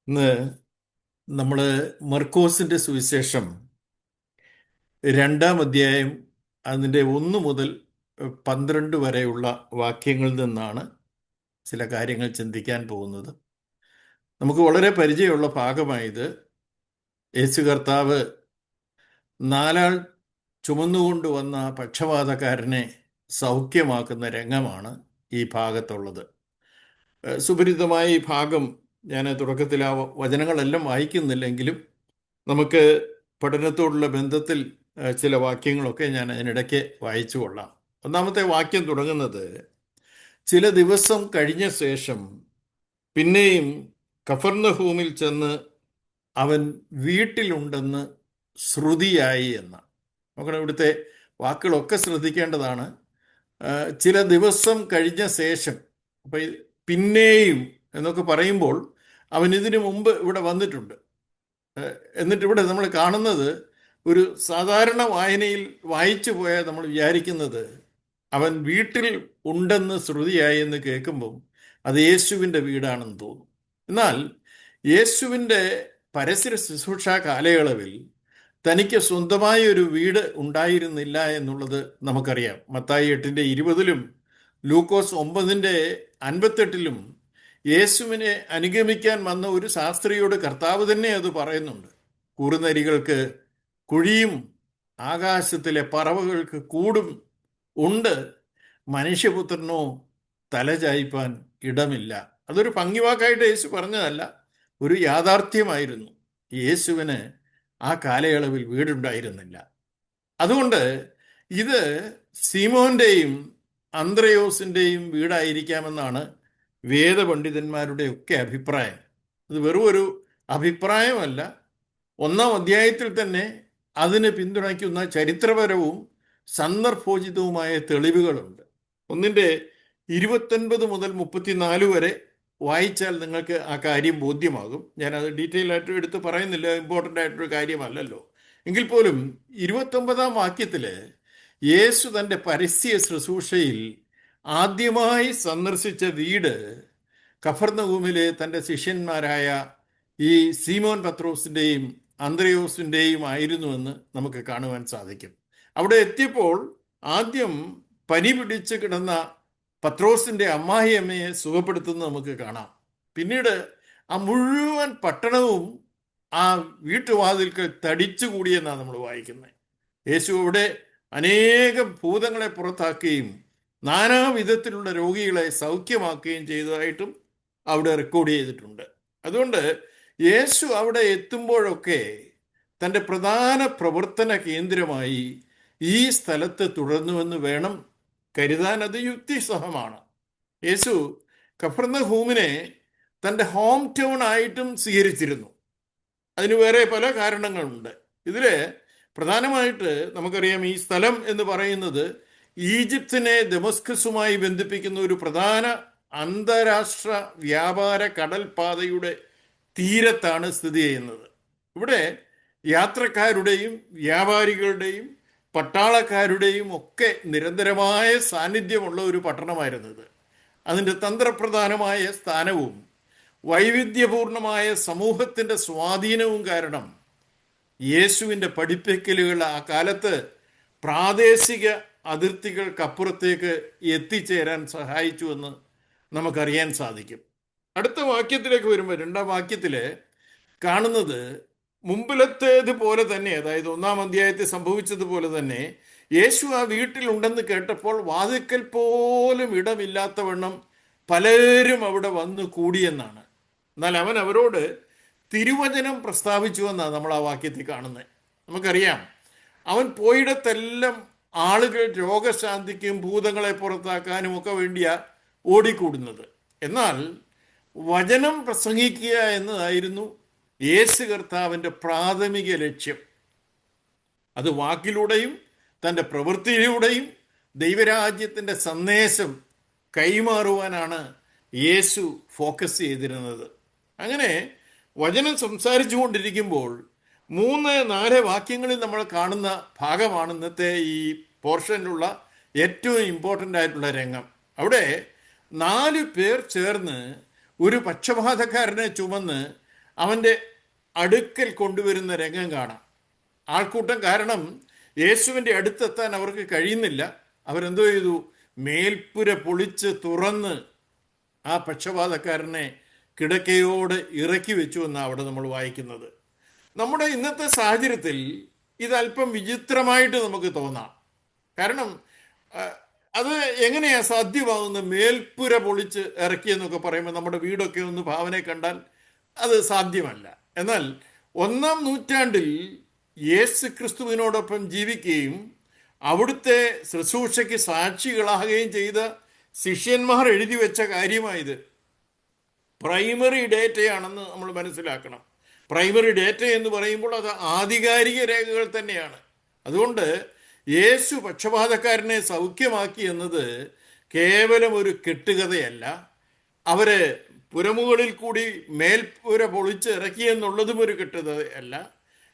ഇന്ന് നമ്മൾ മർക്കോസിൻ്റെ സുവിശേഷം 2-ാം അധ്യായം അതിൻ്റെ 1 മുതൽ 12 വരെയുള്ള വാക്യങ്ങളിൽ നിന്നാണ് ചില കാര്യങ്ങൾ ചിന്തിക്കാൻ പോകുന്നത്. നമുക്ക് വളരെ പരിചയമുള്ള ഭാഗമായത് യേശു കർത്താവ് 4 ആൾ ചുമന്നുകൊണ്ടുവന്ന പക്ഷപാതക്കാരനെ സൗഖ്യമാക്കുന്ന രംഗമാണ് ഈ ഭാഗത്തുള്ളത്. സുപരിചിതമായ ഈ ഭാഗം ഞാൻ തുടക്കത്തിൽ ആ വചനങ്ങളെല്ലാം വായിക്കുന്നില്ലെങ്കിലും നമുക്ക് പഠനത്തോടുള്ള ബന്ധത്തിൽ ചില വാക്യങ്ങളൊക്കെ ഞാൻ അതിനിടയ്ക്ക് വായിച്ചു കൊള്ളാം. ഒന്നാമത്തെ വാക്യം തുടങ്ങുന്നത്, ചില ദിവസം കഴിഞ്ഞ ശേഷം പിന്നെയും കഫർന്നഹൂമിൽ ചെന്ന് അവൻ വീട്ടിലുണ്ടെന്ന് ശ്രുതിയായി എന്ന. നോക്കണം, ഇവിടുത്തെ വാക്കുകളൊക്കെ ശ്രദ്ധിക്കേണ്ടതാണ്. ചില ദിവസം കഴിഞ്ഞ ശേഷം, അപ്പം പിന്നെയും എന്നൊക്കെ പറയുമ്പോൾ അവൻ ഇതിനു മുമ്പ് ഇവിടെ വന്നിട്ടുണ്ട്. എന്നിട്ടിവിടെ നമ്മൾ കാണുന്നത്, ഒരു സാധാരണ വായനയിൽ വായിച്ചു പോയാൽ നമ്മൾ വിചാരിക്കുന്നത് അവൻ വീട്ടിൽ ഉണ്ടെന്ന് ശ്രുതിയായി എന്ന് കേൾക്കുമ്പം അത് യേശുവിൻ്റെ വീടാണെന്ന് തോന്നും. എന്നാൽ യേശുവിൻ്റെ പരസ്യ ശുശ്രൂഷ കാലയളവിൽ തനിക്ക് സ്വന്തമായ ഒരു വീട് ഉണ്ടായിരുന്നില്ല എന്നുള്ളത് നമുക്കറിയാം. മത്തായി 8:20 ലൂക്കോസ് 9:58 യേശുവിനെ അനുഗമിക്കാൻ വന്ന ഒരു ശാസ്ത്രിയോട് കർത്താവ് തന്നെ അത് പറയുന്നുണ്ട്. കുറുനരികൾക്ക് കുഴിയും ആകാശത്തിലെ പറവകൾക്ക് കൂടും ഉണ്ട്, മനുഷ്യപുത്രനോ തലചായ്പാൻ ഇടമില്ല. അതൊരു ഭംഗിവാക്കായിട്ട് യേശു പറഞ്ഞതല്ല, ഒരു യാഥാർത്ഥ്യമായിരുന്നു. യേശുവിന് ആ കാലയളവിൽ വീടുണ്ടായിരുന്നില്ല. അതുകൊണ്ട് ഇത് സീമോന്റെയും അന്ത്രയോസിൻ്റെയും വീടായിരിക്കാമെന്നാണ് വേദപണ്ഡിതന്മാരുടെ ഒക്കെ അഭിപ്രായം. ഇത് വെറും ഒരു അഭിപ്രായമല്ല, 1-ാം അധ്യായത്തിൽ തന്നെ അതിന് പിന്തുണയ്ക്കുന്ന ചരിത്രപരവും സന്ദർഭോചിതവുമായ തെളിവുകളുണ്ട്. 1-ന്റെ 29 മുതൽ 34 വരെ വായിച്ചാൽ നിങ്ങൾക്ക് ആ കാര്യം ബോധ്യമാകും. ഞാനത് ഡീറ്റെയിൽ ആയിട്ട് എടുത്ത് പറയുന്നില്ല, ഇമ്പോർട്ടൻ്റ് ആയിട്ടൊരു കാര്യമല്ലല്ലോ. എങ്കിൽ പോലും 29-ാം വാക്യത്തിൽ യേശു തൻ്റെ പരസ്യ ശുശ്രൂഷയിൽ ആദ്യമായി സന്ദർശിച്ച വീട് കഫർന്നഹൂമിലെ തൻ്റെ ശിഷ്യന്മാരായ ഈ സീമോൻ പത്രോസിൻ്റെയും അന്ത്രയോസിൻ്റെയും ആയിരുന്നുവെന്ന് നമുക്ക് കാണുവാൻ സാധിക്കും. അവിടെ എത്തിയപ്പോൾ ആദ്യം പനി പിടിച്ച് കിടന്ന പത്രോസിൻ്റെ അമ്മായിയമ്മയെ സുഖപ്പെടുത്തുന്നത് നമുക്ക് കാണാം. പിന്നീട് ആ മുഴുവൻ പട്ടണവും ആ വീട്ടുവാതിൽക്ക് തടിച്ചുകൂടിയെന്നാണ് നമ്മൾ വായിക്കുന്നത്. യേശു അവിടെ അനേകം ഭൂതങ്ങളെ പുറത്താക്കുകയും നാനാവിധത്തിലുള്ള രോഗികളെ സൗഖ്യമാക്കുകയും ചെയ്തതായിട്ടും അവിടെ റെക്കോർഡ് ചെയ്തിട്ടുണ്ട്. അതുകൊണ്ട് യേശു അവിടെ എത്തുമ്പോഴൊക്കെ തൻ്റെ പ്രധാന പ്രവർത്തന കേന്ദ്രമായി ഈ സ്ഥലത്ത് തുടർന്നുവെന്ന് വേണം കരുതാൻ. അത് യുക്തിസഹമാണ്. യേശു കഫർന്നഹൂമിനെ തൻ്റെ ഹോം ടൗൺ ആയിട്ടും സ്വീകരിച്ചിരുന്നു. അതിന് വേറെ പല കാരണങ്ങളുണ്ട്. ഇതിൽ പ്രധാനമായിട്ട് നമുക്കറിയാം, ഈ സ്ഥലം എന്ന് പറയുന്നത് ഈജിപ്തിനെ ദമസ്കസുമായി ബന്ധിപ്പിക്കുന്ന ഒരു പ്രധാന അന്താരാഷ്ട്ര വ്യാപാര കടൽപാതയുടെ തീരത്താണ് സ്ഥിതി ചെയ്യുന്നത്. ഇവിടെ യാത്രക്കാരുടെയും വ്യാപാരികളുടെയും പട്ടാളക്കാരുടെയും ഒക്കെ നിരന്തരമായ സാന്നിധ്യമുള്ള ഒരു പട്ടണമായിരുന്നത്. അതിൻ്റെ തന്ത്രപ്രധാനമായ സ്ഥാനവും വൈവിധ്യപൂർണമായ സമൂഹത്തിൻ്റെ സ്വാധീനവും കാരണം യേശുവിൻ്റെ പഠിപ്പിക്കലുകൾ ആ കാലത്ത് പ്രാദേശിക അതിർത്തികൾക്കപ്പുറത്തേക്ക് എത്തിച്ചേരാൻ സഹായിച്ചുവെന്ന് നമുക്കറിയാൻ സാധിക്കും. അടുത്ത വാക്യത്തിലേക്ക് വരുമ്പോൾ 2-ാം വാക്യത്തിൽ കാണുന്നത് മുമ്പിലത്തേതുപോലെ തന്നെ, അതായത് 1-ാം അധ്യായത്തിൽ സംഭവിച്ചതുപോലെ തന്നെ യേശു ആ വീട്ടിലുണ്ടെന്ന് കേട്ടപ്പോൾ വാതിൽക്കൽ പോലും ഇടമില്ലാത്തവണ്ണം പലരും അവിടെ വന്നു കൂടിയെന്നാണ്. എന്നാൽ അവൻ അവരോട് തിരുവചനം പ്രസ്താവിച്ചുവെന്നാണ് നമ്മൾ ആ വാക്യത്തിൽ കാണുന്നത്. നമുക്കറിയാം, അവൻ പോയിടത്തെല്ലാം ആളുകൾ രോഗശാന്തിക്കും ഭൂതങ്ങളെ പുറത്താക്കാനും ഒക്കെ വേണ്ടിയാ ഓടിക്കൂടുന്നത്. എന്നാൽ വചനം പ്രസംഗിക്കുക എന്നതായിരുന്നു യേശു കർത്താവിൻ്റെ പ്രാഥമിക ലക്ഷ്യം. അത് വാക്കിലൂടെയും തൻ്റെ പ്രവൃത്തിയിലൂടെയും ദൈവരാജ്യത്തിൻ്റെ സന്ദേശം കൈമാറുവാനാണ് യേശു ഫോക്കസ് ചെയ്തിരുന്നത്. അങ്ങനെ വചനം സംസാരിച്ചു കൊണ്ടിരിക്കുമ്പോൾ 3-4 വാക്യങ്ങളിൽ നമ്മൾ കാണുന്ന ഭാഗമാണ് ഇന്നത്തെ ഈ പോർഷനിലുള്ള ഏറ്റവും ഇമ്പോർട്ടൻ്റ് ആയിട്ടുള്ള രംഗം. അവിടെ 4 പേർ ചേർന്ന് ഒരു പക്ഷപാതക്കാരനെ ചുമന്ന് അവൻ്റെ അടുക്കൽ കൊണ്ടുവരുന്ന രംഗം കാണാം. ആൾക്കൂട്ടം കാരണം യേശുവിൻ്റെ അടുത്തെത്താൻ അവർക്ക് കഴിയുന്നില്ല. അവരെന്തോ ചെയ്തു? മേൽപ്പുര പൊളിച്ച് തുറന്ന് ആ പക്ഷപാതക്കാരനെ കിടക്കയോട് ഇറക്കി വെച്ചു എന്നാണ് അവിടെ നമ്മൾ വായിക്കുന്നത്. നമ്മുടെ ഇന്നത്തെ സാഹചര്യത്തിൽ ഇതല്പം വിചിത്രമായിട്ട് നമുക്ക് തോന്നാം. കാരണം അത് എങ്ങനെയാ സാധ്യമാകുന്നത്? മേൽപ്പുര പൊളിച്ച് ഇറക്കിയെന്നൊക്കെ പറയുമ്പോൾ നമ്മുടെ വീടൊക്കെ ഒന്ന് ഭാവനയെ കണ്ടാൽ അത് സാധ്യമല്ല. എന്നാൽ 1-ാം നൂറ്റാണ്ടിൽ യേശു ക്രിസ്തുവിനോടൊപ്പം ജീവിക്കുകയും അവിടുത്തെ ശുശ്രൂഷയ്ക്ക് സാക്ഷികളാകുകയും ചെയ്ത ശിഷ്യന്മാർ എഴുതി വെച്ച കാര്യമായത്. പ്രൈമറി ഡേറ്റയാണെന്ന് നമ്മൾ മനസ്സിലാക്കണം. പ്രൈമറി ഡേറ്റ എന്ന് പറയുമ്പോൾ അത് ആധികാരിക രേഖകൾ തന്നെയാണ്. അതുകൊണ്ട് യേശു പക്ഷപാതക്കാരനെ സൗഖ്യമാക്കി എന്നത് കേവലം ഒരു കെട്ടുകഥയല്ല. അവര് പുരമുകളിൽ കൂടി മേൽപ്പുര പൊളിച്ച് ഇറക്കിയെന്നുള്ളതും ഒരു കെട്ടുകഥയല്ല.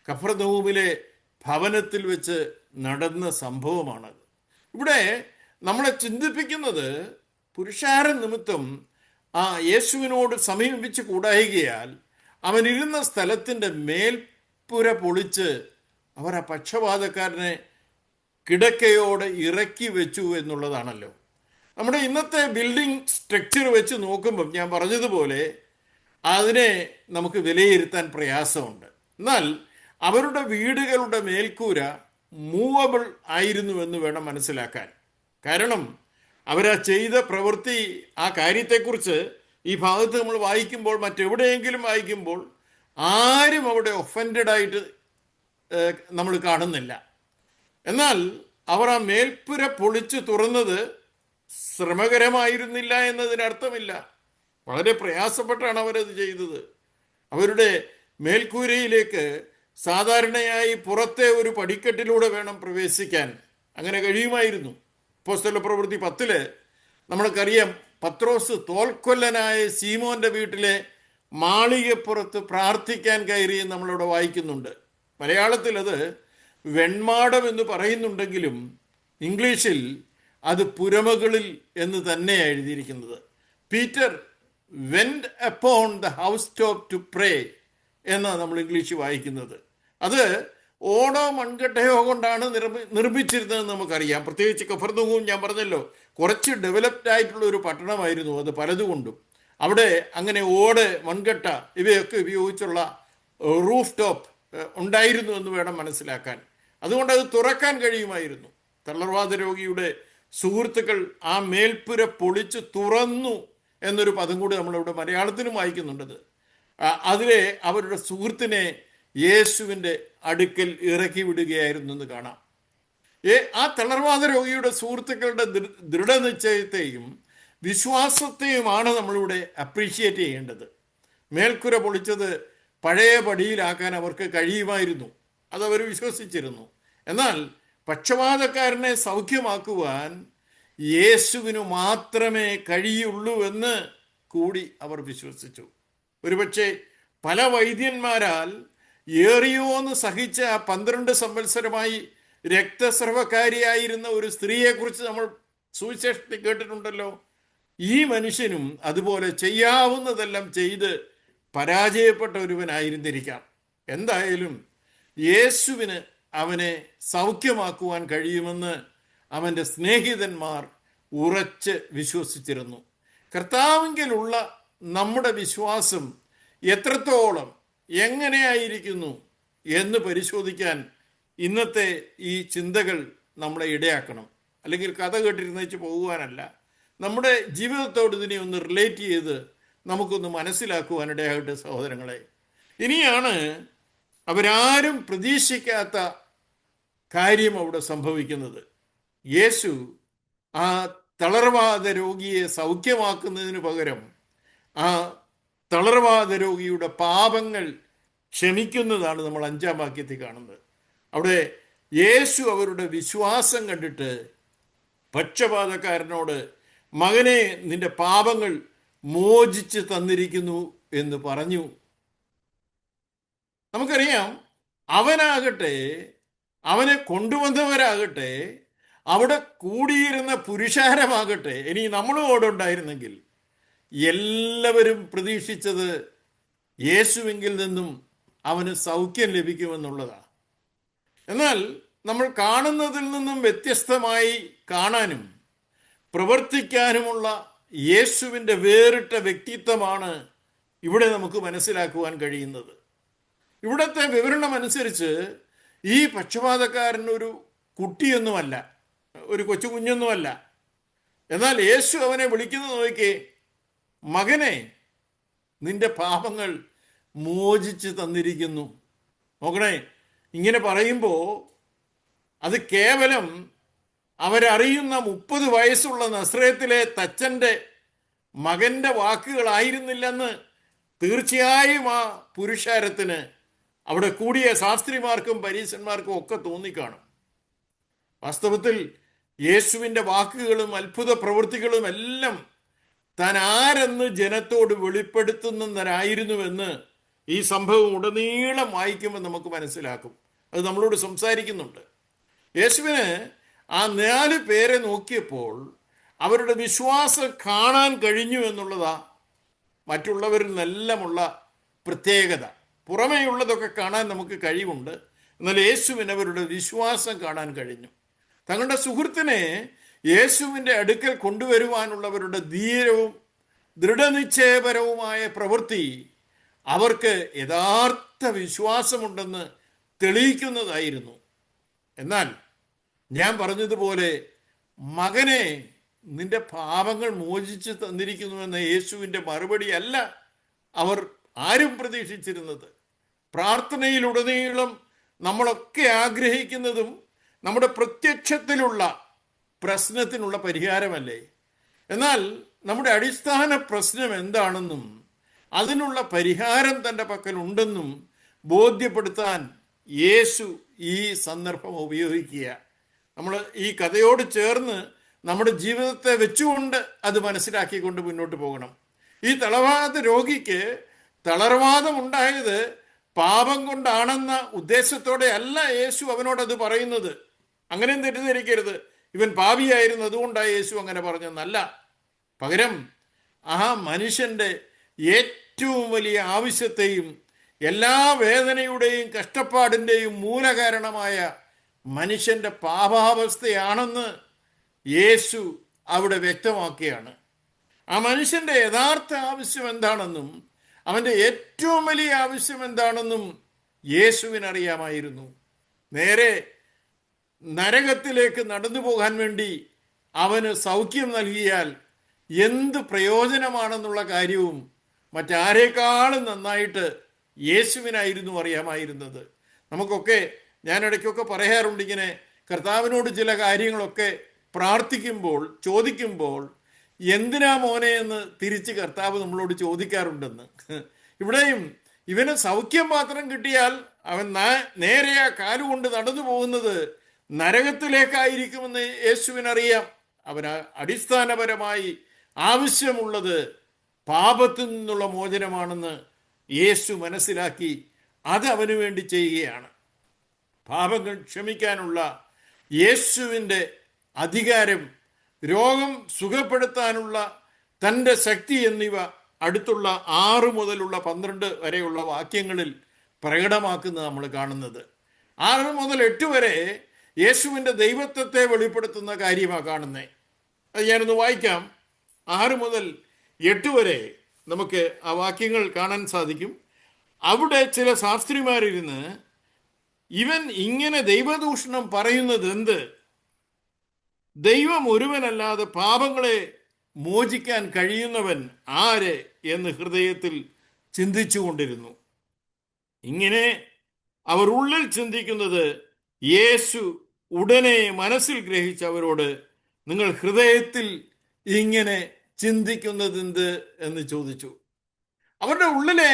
കഫർനഹൂമിലെ ഭവനത്തിൽ വെച്ച് നടന്ന സംഭവമാണത്. ഇവിടെ നമ്മളെ ചിന്തിപ്പിക്കുന്നത് പുരുഷാരം നിമിത്തം ആ യേശുവിനോട് സമീപിച്ച് കൂടായികയാൽ അവനിരുന്ന സ്ഥലത്തിൻ്റെ മേൽപ്പുര പൊളിച്ച് അവർ ആ പക്ഷപാതക്കാരനെ കിടക്കയോടെ ഇറക്കി വെച്ചു എന്നുള്ളതാണല്ലോ. നമ്മുടെ ഇന്നത്തെ ബിൽഡിംഗ് സ്ട്രക്ചർ വെച്ച് നോക്കുമ്പം ഞാൻ പറഞ്ഞതുപോലെ അതിനെ നമുക്ക് വിലയിരുത്താൻ പ്രയാസമുണ്ട്. എന്നാൽ അവരുടെ വീടുകളുടെ മേൽക്കൂര മൂവബിൾ ആയിരുന്നുവെന്ന് വേണം മനസ്സിലാക്കാൻ. കാരണം അവരാ ചെയ്ത പ്രവൃത്തി, ആ കാര്യത്തെക്കുറിച്ച് ഈ ഭാഗത്ത് നമ്മൾ വായിക്കുമ്പോൾ, മറ്റെവിടെയെങ്കിലും വായിക്കുമ്പോൾ ആരും അവിടെ ഒഫൻഡഡ് ആയിട്ട് നമ്മൾ കാണുന്നില്ല. എന്നാൽ അവർ ആ മേൽപ്പുര പൊളിച്ചു തുറന്നത് ശ്രമകരമായിരുന്നില്ല എന്നതിനർത്ഥമില്ല. വളരെ പ്രയാസപ്പെട്ടാണ് അവരത് ചെയ്തത്. അവരുടെ മേൽക്കൂരയിലേക്ക് സാധാരണയായി പുറത്തെ ഒരു പടിക്കെട്ടിലൂടെ വേണം പ്രവേശിക്കാൻ. അങ്ങനെ കഴിയുമായിരുന്നു. അപ്പോസ്തല പ്രവൃത്തി 10 നമ്മൾക്കറിയാം, പത്രോസ് തോൽക്കൊല്ലനായ സീമോന്റെ വീട്ടിലെ മാളികപ്പുറത്ത് പ്രാർത്ഥിക്കാൻ കയറിയെന്ന് നമ്മളിവിടെ വായിക്കുന്നുണ്ട്. മലയാളത്തിൽ അത് വെൺമാടം എന്ന് പറയുന്നുണ്ടെങ്കിലും ഇംഗ്ലീഷിൽ അത് പുരമകളിൽ എന്ന് തന്നെയാണ് എഴുതിയിരിക്കുന്നത്. Peter went upon the house top to pray എന്നാണ് നമ്മൾ ഇംഗ്ലീഷ് വായിക്കുന്നത്. അത് ഓടോ മൺകട്ടയോ കൊണ്ടാണ് നിർമ്മിച്ചിരുന്നതെന്ന് നമുക്കറിയാം. പ്രത്യേകിച്ച് കഫർനഹൂം, ഞാൻ പറഞ്ഞല്ലോ, കുറച്ച് ഡെവലപ്ഡ് ആയിട്ടുള്ള ഒരു പട്ടണമായിരുന്നു അത് പലതുകൊണ്ടും. അവിടെ അങ്ങനെ ഓട്, മൺകട്ട ഇവയൊക്കെ ഉപയോഗിച്ചുള്ള റൂഫ് ടോപ്പ് ഉണ്ടായിരുന്നു എന്ന് വേണം മനസ്സിലാക്കാൻ. അതുകൊണ്ട് അത് തുറക്കാൻ കഴിയുമായിരുന്നു. തളർവാദ രോഗിയുടെ സുഹൃത്തുക്കൾ ആ മേൽപ്പുര പൊളിച്ച് തുറന്നു എന്നൊരു പദം കൂടി നമ്മളിവിടെ മലയാളത്തിലും വായിക്കുന്നുണ്ടത്. അതിലെ അവരുടെ സുഹൃത്തിനെ യേശുവിൻ്റെ അടുക്കൽ ഇറക്കി വിടുകയായിരുന്നു എന്ന് കാണാം. ആ തളർവാദ രോഗിയുടെ സുഹൃത്തുക്കളുടെ ദൃഢനിശ്ചയത്തെയും വിശ്വാസത്തെയുമാണ് നമ്മളിവിടെ അപ്രീഷിയേറ്റ് ചെയ്യേണ്ടത്. മേൽക്കുര പൊളിച്ചത് പഴയ പടിയിലാക്കാൻ അവർക്ക് കഴിയുമായിരുന്നു, അതവർ വിശ്വസിച്ചിരുന്നു. എന്നാൽ പക്ഷപാതക്കാരനെ സൗഖ്യമാക്കുവാൻ യേശുവിനു മാത്രമേ കഴിയുള്ളൂ എന്ന് കൂടി അവർ വിശ്വസിച്ചു. ഒരുപക്ഷെ പല വൈദ്യന്മാരാൽ ഏറിയോന്ന് സഹിച്ച 12 സംവത്സരമായി രക്തസ്രവക്കാരിയായിരുന്ന ഒരു സ്ത്രീയെക്കുറിച്ച് നമ്മൾ സുവിശേഷത്തിൽ കേട്ടിട്ടുണ്ടല്ലോ. ഈ മനുഷ്യനും അതുപോലെ ചെയ്യാവുന്നതെല്ലാം ചെയ്ത് പരാജയപ്പെട്ട ഒരുവനായിരുന്നിരിക്കാം. എന്തായാലും യേശുവിന് അവനെ സൗഖ്യമാക്കുവാൻ കഴിയുമെന്ന് അവൻ്റെ സ്നേഹിതന്മാർ ഉറച്ച് വിശ്വസിച്ചിരുന്നു. കർത്താവിങ്കലുള്ള നമ്മുടെ വിശ്വാസം എത്രത്തോളം എങ്ങനെയായിരിക്കുന്നു എന്ന് പരിശോധിക്കാൻ ഇന്നത്തെ ഈ ചിന്തകൾ നമ്മളെ ഇടയാക്കണം. അല്ലെങ്കിൽ കഥ കേട്ടിരുന്നേച്ച് പോകുവാനല്ല, നമ്മുടെ ജീവിതത്തോട് ഇതിനെ ഒന്ന് റിലേറ്റ് ചെയ്ത് നമുക്കൊന്ന് മനസ്സിലാക്കുവാനിടയാകട്ടെ സഹോദരങ്ങളെ. ഇനിയാണ് അവരാരും പ്രതീക്ഷിക്കാത്ത കാര്യം അവിടെ സംഭവിക്കുന്നത്. യേശു ആ തളർവാദ രോഗിയെ സൗഖ്യമാക്കുന്നതിന് പകരം ആ തളർവാദ രോഗിയുടെ പാപങ്ങൾ ക്ഷമിക്കുന്നതാണ് നമ്മൾ 5-ാം വാക്യത്തിൽ കാണുന്നത്. അവിടെ യേശു അവരുടെ വിശ്വാസം കണ്ടിട്ട് പക്ഷപാതക്കാരനോട്, മകനെ, നിന്റെ പാപങ്ങൾ മോചിച്ച് തന്നിരിക്കുന്നു എന്ന് പറഞ്ഞു. നമുക്കറിയാം, അവനാകട്ടെ, അവനെ കൊണ്ടുവന്നവരാകട്ടെ, അവിടെ കൂടിയിരുന്ന പുരുഷാരമാകട്ടെ, ഇനി നമ്മളും അവിടെ ഉണ്ടായിരുന്നെങ്കിൽ എല്ലാവരും പ്രതീക്ഷിച്ചത് യേശുവിങ്കിൽ നിന്നും അവന് സൗഖ്യം ലഭിക്കുമെന്നുള്ളതാണ്. എന്നാൽ നമ്മൾ കാണുന്നതിൽ നിന്നും വ്യത്യസ്തമായി കാണാനും പ്രവർത്തിക്കാനുമുള്ള യേശുവിൻ്റെ വേറിട്ട വ്യക്തിത്വമാണ് ഇവിടെ നമുക്ക് മനസ്സിലാക്കുവാൻ കഴിയുന്നത്. ഇവിടുത്തെ വിവരണം അനുസരിച്ച് ഈ പക്ഷപാതക്കാരൻ ഒരു കുട്ടിയൊന്നുമല്ല, ഒരു കൊച്ചു കുഞ്ഞൊന്നുമല്ല. എന്നാൽ യേശു അവനെ വിളിക്കുന്നത് നോക്കിക്കേ, മകനെ, നിന്റെ പാപങ്ങൾ മോചിച്ച് തന്നിരിക്കുന്നു. നോക്കണേ, ഇങ്ങനെ പറയുമ്പോൾ അത് കേവലം അവരറിയുന്ന 30 വയസ്സുള്ള നസ്രയത്തിലെ തച്ചൻ്റെ മകൻ്റെ വാക്കുകളായിരുന്നില്ലെന്ന് തീർച്ചയായും ആ പുരുഷാരത്തിന്, അവിടെ കൂടിയ ശാസ്ത്രിമാർക്കും പരീശന്മാർക്കും ഒക്കെ തോന്നിക്കാണും. വാസ്തവത്തിൽ യേശുവിൻ്റെ വാക്കുകളും അത്ഭുത പ്രവൃത്തികളും എല്ലാം താൻ ആരെന്ന് ജനത്തോട് വെളിപ്പെടുത്തുന്നവരായിരുന്നുവെന്ന് ഈ സംഭവം ഉടനീളം വായിക്കുമ്പോൾ നമുക്ക് മനസ്സിലാക്കും. അത് നമ്മളോട് സംസാരിക്കുന്നുണ്ട്. യേശുവിന് ആ 4 പേരെ നോക്കിയപ്പോൾ അവരുടെ വിശ്വാസം കാണാൻ കഴിഞ്ഞു എന്നുള്ളതാ മറ്റുള്ളവരിൽ നിന്നെല്ലാമുള്ള പ്രത്യേകത. പുറമേയുള്ളതൊക്കെ കാണാൻ നമുക്ക് കഴിവുണ്ട്, എന്നാൽ യേശുവിന് അവരുടെ വിശ്വാസം കാണാൻ കഴിഞ്ഞു. തങ്ങളുടെ സുഹൃത്തിനെ യേശുവിൻ്റെ അടുക്കൽ കൊണ്ടുവരുവാനുള്ളവരുടെ ധീരവും ദൃഢനിശ്ചയപരവുമായ പ്രവൃത്തി അവർക്ക് യഥാർത്ഥ വിശ്വാസമുണ്ടെന്ന് തെളിയിക്കുന്നതായിരുന്നു. എന്നാൽ ഞാൻ പറഞ്ഞതുപോലെ, മകനെ, നിന്റെ പാപങ്ങൾ മോചിച്ച് തന്നിരിക്കുന്നുവെന്ന യേശുവിൻ്റെ മറുപടി അല്ല അവർ ആരും പ്രതീക്ഷിച്ചിരുന്നത്. പ്രാർത്ഥനയിലുടനീളം നമ്മളൊക്കെ ആഗ്രഹിക്കുന്നതും നമ്മുടെ പ്രത്യക്ഷത്തിലുള്ള പ്രശ്നത്തിനുള്ള പരിഹാരമല്ലേ? എന്നാൽ നമ്മുടെ അടിസ്ഥാന പ്രശ്നം എന്താണെന്നും അതിനുള്ള പരിഹാരം തൻ്റെ പക്കൽ ഉണ്ടെന്നും ബോധ്യപ്പെടുത്താൻ യേശു ഈ സന്ദർഭം ഉപയോഗിക്കുക. നമ്മൾ ഈ കഥയോട് ചേർന്ന് നമ്മുടെ ജീവിതത്തെ വെച്ചുകൊണ്ട് അത് മനസ്സിലാക്കിക്കൊണ്ട് മുന്നോട്ട് പോകണം. ഈ തളർവാദ രോഗിക്ക് തളർവാദം ഉണ്ടായത് പാപം കൊണ്ടാണെന്ന ഉദ്ദേശത്തോടെ അല്ല യേശു അവനോടത് പറയുന്നത്. അങ്ങനെയും തെറ്റിദ്ധരിക്കരുത്, ഇവൻ പാപിയായിരുന്നു അതുകൊണ്ടാണ് യേശു അങ്ങനെ പറഞ്ഞെന്നല്ല. പകരം ആ മനുഷ്യൻ്റെ ഏറ്റവും വലിയ ആവശ്യത്തെയും എല്ലാ വേദനയുടെയും കഷ്ടപ്പാടിൻ്റെയും മൂലകാരണമായ മനുഷ്യൻ്റെ പാപാവസ്ഥയാണെന്ന് യേശു അവിടെ വ്യക്തമാക്കുകയാണ്. ആ മനുഷ്യൻ്റെ യഥാർത്ഥ ആവശ്യം എന്താണെന്നും അവൻ്റെ ഏറ്റവും വലിയ ആവശ്യം എന്താണെന്നും യേശുവിനറിയാമായിരുന്നു. നേരെ നരകത്തിലേക്ക് നടന്നു പോകാൻ വേണ്ടി അവന് സൗഖ്യം നൽകിയാൽ എന്ത് പ്രയോജനമാണെന്നുള്ള കാര്യവും മറ്റാരേക്കാളും നന്നായിട്ട് യേശുവിനായിരുന്നു അറിയാമായിരുന്നത്. നമുക്കൊക്കെ, ഞാൻ ഇടയ്ക്കൊക്കെ പറയാറുണ്ട്, ഇങ്ങനെ കർത്താവിനോട് ചില കാര്യങ്ങളൊക്കെ പ്രാർത്ഥിക്കുമ്പോൾ, ചോദിക്കുമ്പോൾ, എന്തിനാ മോനെ എന്ന് തിരിച്ച് കർത്താവ് നമ്മളോട് ചോദിക്കാറുണ്ടെന്ന്. ഇവിടെയും ഇവന് സൗഖ്യം മാത്രം കിട്ടിയാൽ അവൻ നേരെ ആ കാലുകൊണ്ട് നടന്നു പോകുന്നത് നരകത്തിലേക്കായിരിക്കുമെന്ന് യേശുവിനറിയാം. അവന് അടിസ്ഥാനപരമായി ആവശ്യമുള്ളത് പാപത്തിൽ നിന്നുള്ള മോചനമാണെന്ന് യേശു മനസ്സിലാക്കി അത് അവന് വേണ്ടി ചെയ്യുകയാണ്. പാപങ്ങൾ ക്ഷമിക്കാനുള്ള യേശുവിൻ്റെ അധികാരം, രോഗം സുഖപ്പെടുത്താനുള്ള തൻ്റെ ശക്തി എന്നിവ അടുത്തുള്ള 6 മുതലുള്ള 12 വരെയുള്ള വാക്യങ്ങളിൽ പ്രകടമാക്കുന്നത് നമ്മൾ കാണുന്നത്. 6 മുതൽ 8 വരെ യേശുവിൻ്റെ ദൈവത്വത്തെ വെളിപ്പെടുത്തുന്ന കാര്യമാണ് കാണുന്നത്. അത് ഞാനൊന്ന് വായിക്കാം. 6 മുതൽ 8 വരെ നമുക്ക് ആ വാക്യങ്ങൾ കാണാൻ സാധിക്കും. അവിടെ ചില ശാസ്ത്രിമാരിരുന്ന്, ഇവൻ ഇങ്ങനെ ദൈവദൂഷണം പറയുന്നത് എന്ത്? ദൈവം ഒരുവനല്ലാതെ പാപങ്ങളെ മോചിക്കാൻ കഴിയുന്നവൻ ആര് എന്ന് ഹൃദയത്തിൽ ചിന്തിച്ചു കൊണ്ടിരുന്നു. ഇങ്ങനെ അവർ ഉള്ളിൽ ചിന്തിക്കുന്നത് യേശു ഉടനെ മനസ്സിൽ ഗ്രഹിച്ചവരോട്, നിങ്ങൾ ഹൃദയത്തിൽ ഇങ്ങനെ ചിന്തിക്കുന്നതെന്ത് എന്ന് ചോദിച്ചു. അവരുടെ ഉള്ളിലെ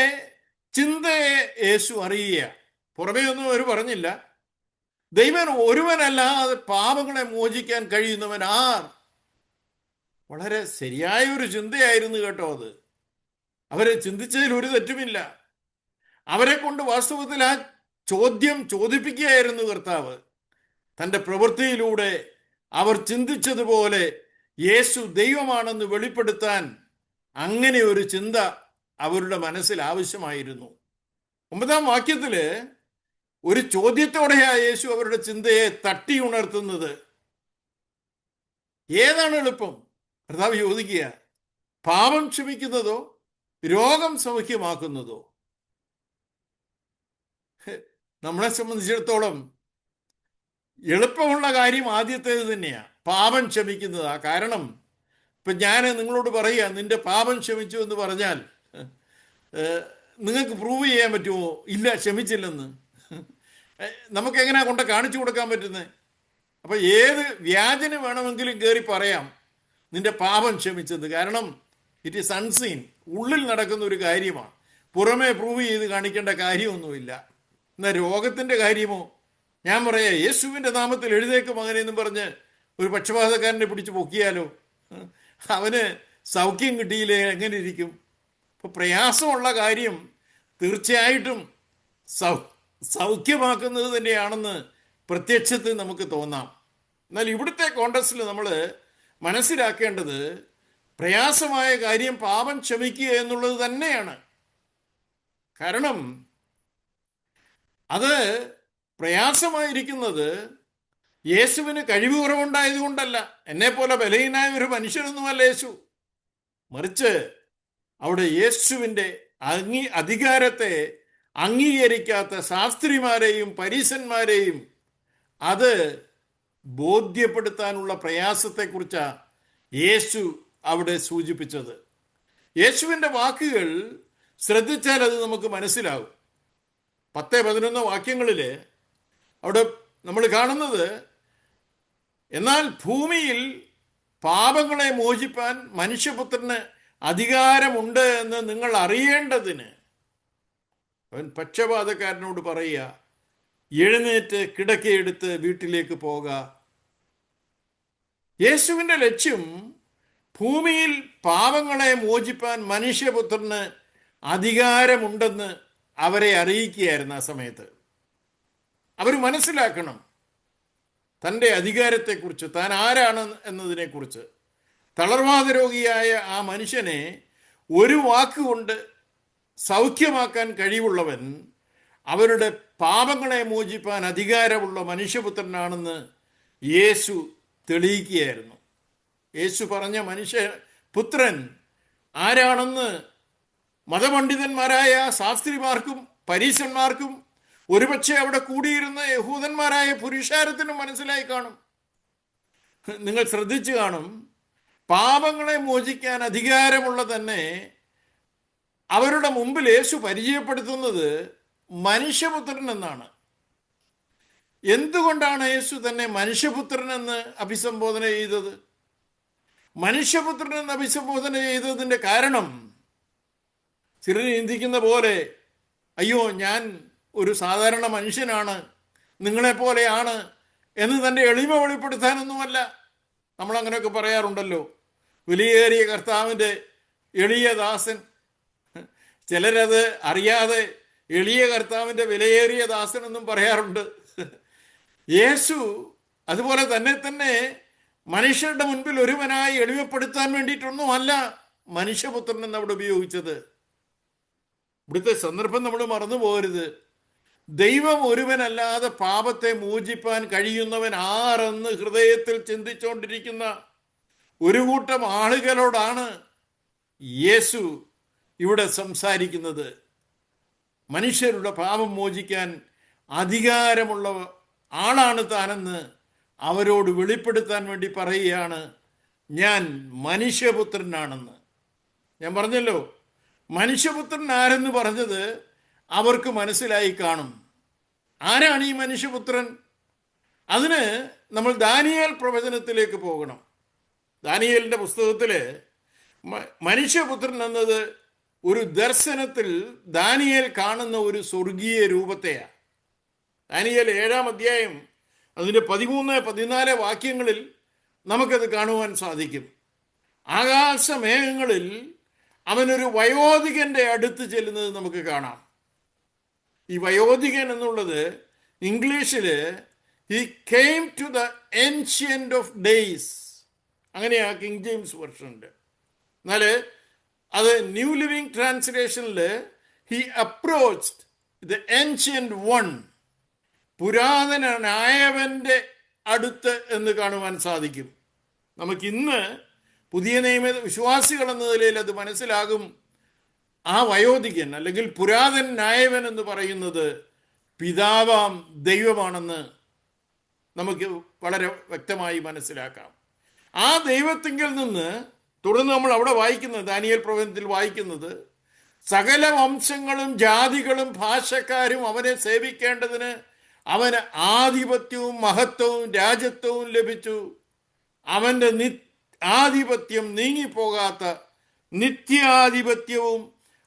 ചിന്തയെ യേശു അറിയുക. പുറമേ ഒന്നും അവർ പറഞ്ഞില്ല. ദൈവം ഒരുവനല്ലാതെ പാപങ്ങളെ മോചിക്കാൻ കഴിയുന്നവൻ ആർ? വളരെ ശരിയായ ഒരു ചിന്തയായിരുന്നു കേട്ടോ അത്. അവരെ ചിന്തിച്ചതിൽ ഒരു തെറ്റുമില്ല. അവരെ കൊണ്ട് വാസ്തവത്തിൽ ആ ചോദ്യം ചോദിപ്പിക്കുകയായിരുന്നു കർത്താവ്. തൻ്റെ പ്രവൃത്തിയിലൂടെ അവർ ചിന്തിച്ചതുപോലെ യേശു ദൈവമാണെന്ന് വെളിപ്പെടുത്താൻ അങ്ങനെ ഒരു ചിന്ത അവരുടെ മനസ്സിൽ ആവശ്യമായിരുന്നു. 9-ാം വാക്യത്തില് ഒരു ചോദ്യത്തോടെയാ യേശു അവരുടെ ചിന്തയെ തട്ടി ഉണർത്തുന്നത്. ഏതാണ് എളുപ്പം? കർത്താവ് ചോദിക്കുക, പാപം ക്ഷമിക്കുന്നതോ രോഗം സൗഖ്യമാക്കുന്നതോ? നമ്മളെ സംബന്ധിച്ചിടത്തോളം എളുപ്പമുള്ള കാര്യം ആദ്യത്തേത് തന്നെയാ, പാപം ക്ഷമിക്കുന്നതാ. കാരണം ഇപ്പം ഞാൻ നിങ്ങളോട് പറയുക, നിന്റെ പാപം ക്ഷമിച്ചു എന്ന് പറഞ്ഞാൽ നിങ്ങൾക്ക് പ്രൂവ് ചെയ്യാൻ പറ്റുമോ? ഇല്ല, ക്ഷമിച്ചില്ലെന്ന്. നമുക്കെങ്ങനെയാ കൊണ്ട് കാണിച്ചു കൊടുക്കാൻ പറ്റുന്നത്? അപ്പം ഏത് വ്യാജന് വേണമെങ്കിലും കയറി പറയാം നിന്റെ പാപം ക്ഷമിച്ചത്. കാരണം ഇറ്റ് ഈസ് അൺസീൻ, ഉള്ളിൽ നടക്കുന്ന ഒരു കാര്യമാണ്, പുറമേ പ്രൂവ് ചെയ്ത് കാണിക്കേണ്ട കാര്യമൊന്നുമില്ല. എന്നാൽ രോഗത്തിൻ്റെ കാര്യമോ? ഞാൻ പറയാം, യേശുവിൻ്റെ നാമത്തിൽ എഴുതേക്ക് മകനെന്നും പറഞ്ഞ് ഒരു പക്ഷപാതക്കാരനെ പിടിച്ച് പൊക്കിയാലോ അവന് സൗഖ്യം കിട്ടിയില്ലേ എങ്ങനെ ഇരിക്കും? ഇപ്പോൾ പ്രയാസമുള്ള കാര്യം തീർച്ചയായിട്ടും സൗഖ്യമാക്കുന്നത് തന്നെയാണെന്ന് പ്രത്യക്ഷത്തിൽ നമുക്ക് തോന്നാം. എന്നാൽ ഇവിടുത്തെ കോണ്ടക്സ്റ്റിൽ നമ്മൾ മനസ്സിലാക്കേണ്ടത് പ്രയാസമായ കാര്യം പാപം ക്ഷമിക്കുക എന്നുള്ളത് തന്നെയാണ്. കാരണം അത് പ്രയാസമായിരിക്കുന്നത് യേശുവിന് കഴിവ് കുറവുണ്ടായതുകൊണ്ടല്ല, എന്നെപ്പോലെ ബലഹീനായ ഒരു മനുഷ്യനൊന്നുമല്ല യേശു. മറിച്ച് അവിടെ യേശുവിൻ്റെ അധികാരത്തെ അംഗീകരിക്കാത്ത ശാസ്ത്രിമാരെയും പരീശന്മാരെയും അത് ബോധ്യപ്പെടുത്താനുള്ള പ്രയാസത്തെക്കുറിച്ചാണ് യേശു അവിടെ സൂചിപ്പിച്ചത്. യേശുവിൻ്റെ വാക്കുകൾ ശ്രദ്ധിച്ചാൽ അത് നമുക്ക് മനസ്സിലാവും. 10-11 വാക്യങ്ങളിൽ അവിടെ നമ്മൾ കാണുന്നത്, എന്നാൽ ഭൂമിയിൽ പാപങ്ങളെ മോചിപ്പാൻ മനുഷ്യപുത്രന് അധികാരമുണ്ട് എന്ന് നിങ്ങൾ അറിയേണ്ടതിന്. അവൻ പക്ഷപാതക്കാരനോട് പറയുക, എഴുന്നേറ്റ് കിടക്കയെടുത്ത് വീട്ടിലേക്ക് പോക. യേശുവിൻ്റെ ലക്ഷ്യം ഭൂമിയിൽ പാപങ്ങളെ മോചിപ്പാൻ മനുഷ്യപുത്രന് അധികാരമുണ്ടെന്ന് അവരെ അറിയിക്കുകയായിരുന്നു. ആ സമയത്ത് അവർ മനസ്സിലാക്കണം തൻ്റെ അധികാരത്തെക്കുറിച്ച്, താൻ ആരാണ് എന്നതിനെക്കുറിച്ച്. തളർവാദ രോഗിയായ ആ മനുഷ്യനെ ഒരു വാക്കുകൊണ്ട് സൗഖ്യമാക്കാൻ കഴിവുള്ളവൻ അവരുടെ പാപങ്ങളെ മോചിപ്പാൻ അധികാരമുള്ള മനുഷ്യപുത്രനാണെന്ന് യേശു തെളിയിക്കുകയായിരുന്നു. യേശു പറഞ്ഞ മനുഷ്യപുത്രൻ ആരാണെന്ന് മതപണ്ഡിതന്മാരായ ശാസ്ത്രിമാർക്കും പരീശന്മാർക്കും ഒരുപക്ഷെ അവിടെ കൂടിയിരുന്ന യഹൂദന്മാരായ പുരുഷാരത്തിനും മനസ്സിലായി കാണും. നിങ്ങൾ ശ്രദ്ധിച്ചു കാണും, പാപങ്ങളെ മോചിക്കാൻ അധികാരമുള്ള തന്നെ അവരുടെ മുമ്പിൽ യേശു പരിചയപ്പെടുത്തുന്നത് മനുഷ്യപുത്രൻ എന്നാണ്. എന്തുകൊണ്ടാണ് യേശു തന്നെ മനുഷ്യപുത്രൻ എന്ന് അഭിസംബോധന ചെയ്തത്? മനുഷ്യപുത്രൻ എന്ന് അഭിസംബോധന ചെയ്തതിൻ്റെ കാരണം, ചിലർ ചിന്തിക്കുന്ന പോലെ, അയ്യോ ഞാൻ ഒരു സാധാരണ മനുഷ്യനാണ്, നിങ്ങളെപ്പോലെയാണ് എന്ന് തൻ്റെ എളിമ വെളിപ്പെടുത്താനൊന്നുമല്ല. നമ്മളങ്ങനെയൊക്കെ പറയാറുണ്ടല്ലോ, വിലയേറിയ കർത്താവിൻ്റെ എളിയ ദാസൻ. ചിലരത് അറിയാതെ എളിയ കർത്താവിൻ്റെ വിലയേറിയ ദാസൻ എന്നും പറയാറുണ്ട്. യേശു അതുപോലെ തന്നെ മനുഷ്യരുടെ മുൻപിൽ ഒരുവനായി എളിമപ്പെടുത്താൻ വേണ്ടിയിട്ടൊന്നുമല്ല മനുഷ്യപുത്രൻ എന്ന് അവിടെ ഉപയോഗിച്ചത്. ഇവിടുത്തെ സന്ദർഭം നമ്മൾ മറന്നു പോകരുത്. ദൈവം ഒരുവനല്ലാതെ പാപത്തെ മോചിപ്പാൻ കഴിയുന്നവൻ ആരെന്ന് ഹൃദയത്തിൽ ചിന്തിച്ചുകൊണ്ടിരിക്കുന്ന ഒരു കൂട്ടം ആളുകളോടാണ് യേശു ഇവിടെ സംസാരിക്കുന്നത്. മനുഷ്യരുടെ പാപം മോചിക്കാൻ അധികാരമുള്ള ആളാണ് താനെന്ന് അവരോട് വെളിപ്പെടുത്താൻ വേണ്ടി പറയുകയാണ്, ഞാൻ മനുഷ്യപുത്രനാണെന്ന്. ഞാൻ പറഞ്ഞല്ലോ, മനുഷ്യപുത്രൻ ആരെന്ന് പറഞ്ഞത് അവർക്ക് മനസ്സിലായി കാണും. ആരാണ് ഈ മനുഷ്യപുത്രൻ? അതിന് നമ്മൾ ദാനിയേൽ പ്രവചനത്തിലേക്ക് പോകണം. ദാനിയേലിൻ്റെ പുസ്തകത്തിൽ മനുഷ്യപുത്രൻ എന്നത് ഒരു ദർശനത്തിൽ ദാനിയേൽ കാണുന്ന ഒരു സ്വർഗീയ രൂപത്തെയാണ്. ദാനിയേൽ 7-ാം അധ്യായം അതിൻ്റെ 13-14 വാക്യങ്ങളിൽ നമുക്കത് കാണുവാൻ സാധിക്കും. ആകാശമേഘങ്ങളിൽ അവനൊരു വയോധികന്റെ അടുത്ത് ചെല്ലുന്നത് നമുക്ക് കാണാം. ഈ വയോധികൻ എന്നുള്ളത് ഇംഗ്ലീഷിൽ he came to the ancient of days, അങ്ങനെയാ കിങ് ജെയിംസ് വെർഷനുണ്ട്. എന്നാൽ അത് ന്യൂ ലിവിങ് ട്രാൻസ്ലേഷനിൽ he approached the ancient one, പുരാതനായവന്റെ അടുത്ത് എന്ന് കാണുവാൻ സാധിക്കും. നമുക്കിന്ന് പുതിയ നിയമ വിശ്വാസികൾ എന്ന നിലയിൽ അത് മനസ്സിലാകും. ആ വയോധികൻ അല്ലെങ്കിൽ പുരാതൻ നായവൻ എന്ന് പറയുന്നത് പിതാവാം ദൈവമാണെന്ന് നമുക്ക് വളരെ വ്യക്തമായി മനസ്സിലാക്കാം. ആ ദൈവത്തിങ്കിൽ നിന്ന് തുടർന്ന് നമ്മൾ അവിടെ വായിക്കുന്നത്, ദാനിയേൽ പ്രവചനത്തിൽ വായിക്കുന്നത്, സകല വംശങ്ങളും ജാതികളും ഭാഷക്കാരും അവനെ സേവിക്കേണ്ടതിന് അവന് ആധിപത്യവും മഹത്വവും രാജ്യത്വവും ലഭിച്ചു. അവൻ്റെ ആധിപത്യം നീങ്ങിപ്പോകാത്ത നിത്യാധിപത്യവും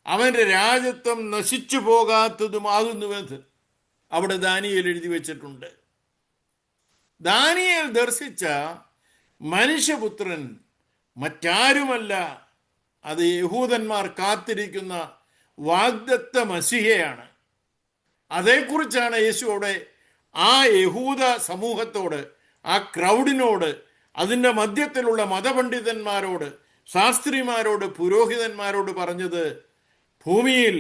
അവൻ്റെ രാജ്യത്വം നശിച്ചു പോകാത്തതുമാകുന്നുവെന്ന് അവിടെ ദാനിയേൽ എഴുതി വച്ചിട്ടുണ്ട്. ദാനിയേൽ ദർശിച്ച മനുഷ്യപുത്രൻ മറ്റാരുമല്ല, അത് യഹൂദന്മാർ കാത്തിരിക്കുന്ന വാഗ്ദത്ത മസിഹയാണ്. അതേക്കുറിച്ചാണ് യേശു അവിടെ ആ യഹൂദ സമൂഹത്തോട്, ആ ക്രൗഡിനോട്, അതിൻ്റെ മധ്യത്തിലുള്ള മതപണ്ഡിതന്മാരോട്, ശാസ്ത്രിമാരോട്, പുരോഹിതന്മാരോട് പറഞ്ഞത്, ഭൂമിയിൽ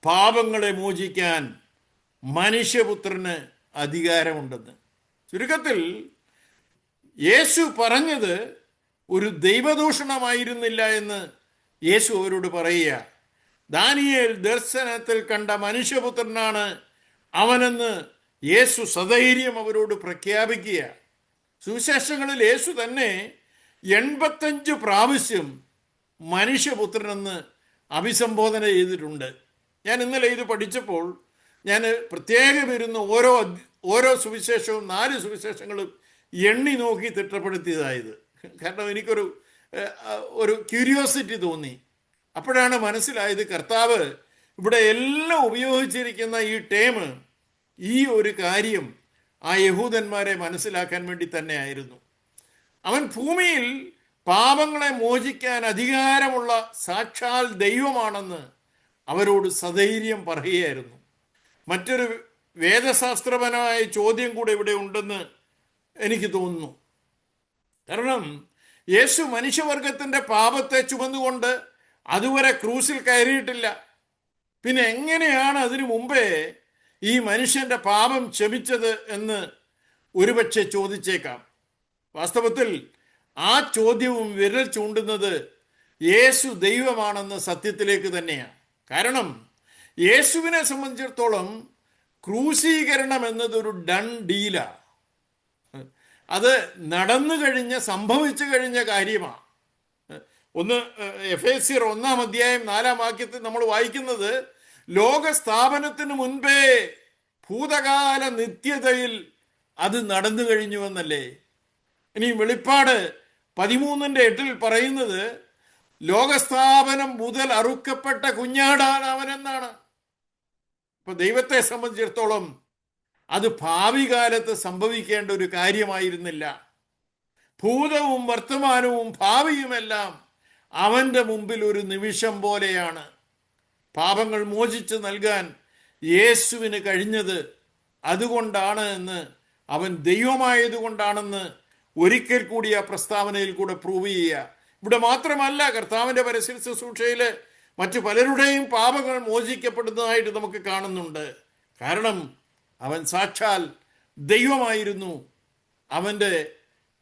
പാപങ്ങളെ മോചിക്കാൻ മനുഷ്യപുത്രന് അധികാരമുണ്ടെന്ന്. ചുരുക്കത്തിൽ യേശു പറഞ്ഞത് ഒരു ദൈവദൂഷണമായിരുന്നില്ല എന്ന് യേശു അവരോട് പറയുക. ദാനിയേൽ ദർശനത്തിൽ കണ്ട മനുഷ്യപുത്രനാണ് അവനെന്ന് യേശു സധൈര്യം അവരോട് പ്രഖ്യാപിക്കുക. സുവിശേഷങ്ങളിൽ യേശു തന്നെ 85 പ്രാവശ്യം മനുഷ്യപുത്രനെന്ന് അഭിസംബോധന ചെയ്തിട്ടുണ്ട്. ഞാൻ ഇന്നലെ ഇത് പഠിച്ചപ്പോൾ ഞാൻ പ്രത്യേകം ഇരുന്ന് ഓരോ സുവിശേഷവും 4 സുവിശേഷങ്ങളും എണ്ണി നോക്കി തിട്ടപ്പെടുത്തിയതായത്. കാരണം എനിക്കൊരു ക്യൂരിയോസിറ്റി തോന്നി. അപ്പോഴാണ് മനസ്സിലായത് കർത്താവ് ഇവിടെ എല്ലാം ഉപയോഗിച്ചിരിക്കുന്ന ഈ ടേം, ഈ ഒരു കാര്യം ആ യഹൂദന്മാരെ മനസ്സിലാക്കാൻ വേണ്ടി തന്നെ ആയിരുന്നു. അവൻ ഭൂമിയിൽ പാപങ്ങളെ മോചിക്കാൻ അധികാരമുള്ള സാക്ഷാൽ ദൈവമാണെന്ന് അവരോട് സധൈര്യം പറയുകയായിരുന്നു. മറ്റൊരു വേദശാസ്ത്രപരമായ ചോദ്യം കൂടെ ഇവിടെ ഉണ്ടെന്ന് എനിക്ക് തോന്നുന്നു. കാരണം യേശു മനുഷ്യവർഗത്തിൻ്റെ പാപത്തെ ചുമന്നുകൊണ്ട് അതുവരെ ക്രൂസിൽ കയറിയിട്ടില്ല. പിന്നെ എങ്ങനെയാണ് അതിനു മുമ്പേ ഈ മനുഷ്യൻ്റെ പാപം ക്ഷമിച്ചത് എന്ന് ഒരുപക്ഷെ ചോദിച്ചേക്കാം. വാസ്തവത്തിൽ ആ ചോദ്യവും വിരൽ ചൂണ്ടുന്നത് യേശു ദൈവമാണെന്ന സത്യത്തിലേക്ക് തന്നെയാണ്. കാരണം യേശുവിനെ സംബന്ധിച്ചിടത്തോളം ക്രൂശീകരണം എന്നതൊരു ഡൺ ഡീലാണ്. അത് നടന്നു കഴിഞ്ഞ, സംഭവിച്ചു കഴിഞ്ഞ കാര്യമാണ്. എഫേസ്യർ 1-ാം അധ്യായം 4-ാം വാക്യത്തിൽ നമ്മൾ വായിക്കുന്നത്, ലോക സ്ഥാപനത്തിന് മുൻപേ ഭൂതകാല നിത്യതയിൽ അത് നടന്നു കഴിഞ്ഞുവെന്നല്ലേ. ഇനി വെളിപ്പാട് 13:8 പറയുന്നത്, ലോകസ്ഥാപനം മുതൽ അറുക്കപ്പെട്ട കുഞ്ഞാടാണ് അവനെന്നാണ്. ഇപ്പൊ ദൈവത്തെ സംബന്ധിച്ചിടത്തോളം അത് ഭാവി കാലത്ത് സംഭവിക്കേണ്ട ഒരു കാര്യമായിരുന്നില്ല. ഭൂതവും വർത്തമാനവും ഭാവിയുമെല്ലാം അവൻ്റെ മുമ്പിൽ ഒരു നിമിഷം പോലെയാണ്. പാപങ്ങൾ മോചിച്ച് നൽകാൻ യേശുവിന് കഴിഞ്ഞത് അതുകൊണ്ടാണ് എന്ന്, അവൻ ദൈവമായതുകൊണ്ടാണെന്ന് ഒരിക്കൽ കൂടി ആ പ്രസ്താവനയിൽ കൂടെ പ്രൂവ് ചെയ്യുക. ഇവിടെ മാത്രമല്ല, കർത്താവിൻ്റെ പരസ്യ ശുശ്രൂഷയിൽ മറ്റു പലരുടെയും പാപങ്ങൾ മോചിക്കപ്പെടുന്നതായിട്ട് നമുക്ക് കാണുന്നുണ്ട്. കാരണം അവൻ സാക്ഷാൽ ദൈവമായിരുന്നു. അവൻ്റെ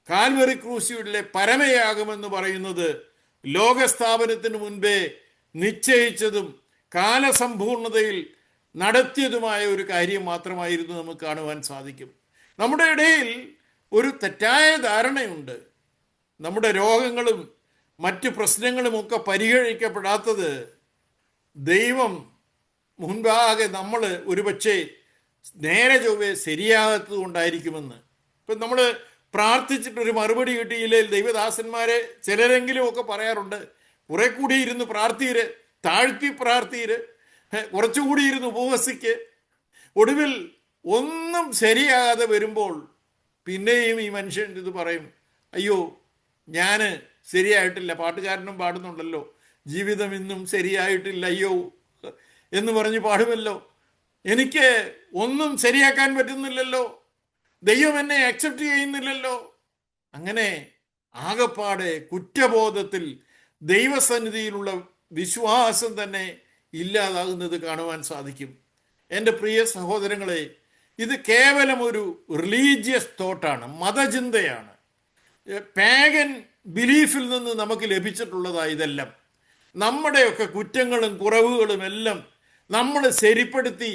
കാൽവറി ക്രൂശിയുടെ പരമയാഗമെന്ന് പറയുന്നത് ലോകസ്ഥാപനത്തിന് മുൻപേ നിശ്ചയിച്ചതും കാലസമ്പൂർണതയിൽ നടത്തിയതുമായ ഒരു കാര്യം മാത്രമായിരുന്നു നമുക്ക് കാണുവാൻ സാധിക്കും. നമ്മുടെ ഇടയിൽ ഒരു തെറ്റായ ധാരണയുണ്ട്. നമ്മുടെ രോഗങ്ങളും മറ്റ് പ്രശ്നങ്ങളുമൊക്കെ പരിഹരിക്കപ്പെടാത്തത് ദൈവം മുൻപാകെ നമ്മൾ ഒരുപക്ഷെ നേരെ ചൊവ്വേ ശരിയാകാത്തത് കൊണ്ടായിരിക്കുമെന്ന്. ഇപ്പം നമ്മൾ പ്രാർത്ഥിച്ചിട്ടൊരു മറുപടി കിട്ടിയില്ലെങ്കിൽ ദൈവദാസന്മാരെ ചിലരെങ്കിലും ഒക്കെ പറയാറുണ്ട്, കുറെ കൂടി ഇരുന്ന് പ്രാർത്ഥീര്, താഴ്ത്തി പ്രാർത്ഥീര്, കുറച്ചുകൂടി ഇരുന്ന് ഉപവസിക്ക്. ഒടുവിൽ ഒന്നും ശരിയാകാതെ വരുമ്പോൾ പിന്നെയും ഈ മനുഷ്യൻ ഇത് പറയും, അയ്യോ ഞാൻ ശരിയായിട്ടില്ല. പാട്ടുകാരനും പാടുന്നുണ്ടല്ലോ, ജീവിതം ഇന്നും ശരിയായിട്ടില്ല അയ്യോ എന്ന് പറഞ്ഞ് പാടുമല്ലോ. എനിക്ക് ഒന്നും ശരിയാക്കാൻ പറ്റുന്നില്ലല്ലോ, ദൈവം എന്നെ അക്സെപ്റ്റ് ചെയ്യുന്നില്ലല്ലോ. അങ്ങനെ ആകപ്പാടെ കുറ്റബോധത്തിൽ ദൈവസന്നിധിയിലുള്ള വിശ്വാസം തന്നെ ഇല്ലാതാകുന്നത് കാണുവാൻ സാധിക്കും. എൻ്റെ പ്രിയ സഹോദരങ്ങളെ, ഇത് കേവലം ഒരു റിലീജിയസ് തോട്ടാണ്, മതചിന്തയാണ്. പാഗൻ ബിലീഫിൽ നിന്ന് നമുക്ക് ലഭിച്ചിട്ടുള്ളതാണ് ഇതെല്ലാം. നമ്മുടെയൊക്കെ കുറ്റങ്ങളും കുറവുകളും എല്ലാം നമ്മൾ ശരിപ്പെടുത്തി